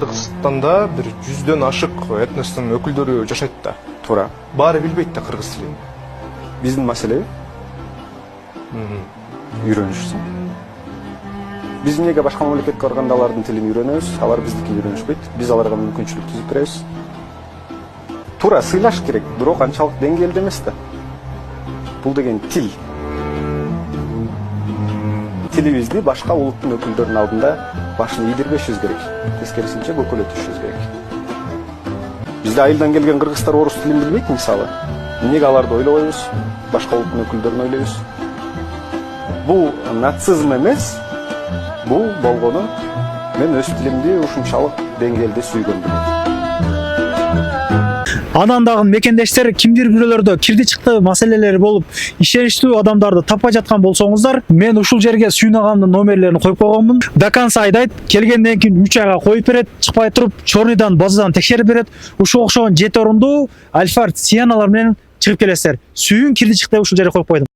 Кыргызстанда бир 100дөн ашык этностун өкүлдөрү жашайт да. Туура. Баары билбейт да кыргыз тилин. Биздин маселеби? Үйрөнүшсүң. Биз эмнеге башка мамлекетке барганда алардын тилин үйрөнөбүз, алар биздикин үйрөнүшпөйт. Биз аларга мүмкүнчүлүк түзүп беребиз. Туура сыйлаш керек, бирок анчалык деңгээлде эмес да. Бул деген тил. Тилибизди башка улуттун өкүлдөрүнүн алдында башын ийдирбешибиз керек. Тескерисинче көкөлөтүшүбүз керек. Бизде айылдан келген кыргыздар орус тилин билбейт мисалы. Эмнеге аларды ойлобойбуз? Башка улуттун өкүлдөрүн ойлойбуз. Бул нацизм эмес. Бул болгону мен өз тилимди ушунчалык деңгээлде сүйгөндүм. Анан дагы мекендештер кимдир бирөөлөрдө кирди чыкты маселелери болуп, ишеничтүү адамдарды таппай жаткан болсоңуздар, мен ушул жерге сүйнагамдын номерлерин коюп койгонмун. До конца айдайт, келгенден кийин 3 айга коюп берет, чыкпай туруп, чорныйдан базадан текшерип берет. Ушуга окшогон 7 орунду альфа цианалар менен чыгып келесиздер. Сүйүн кирди чыкты ушул жерге коюп койдум.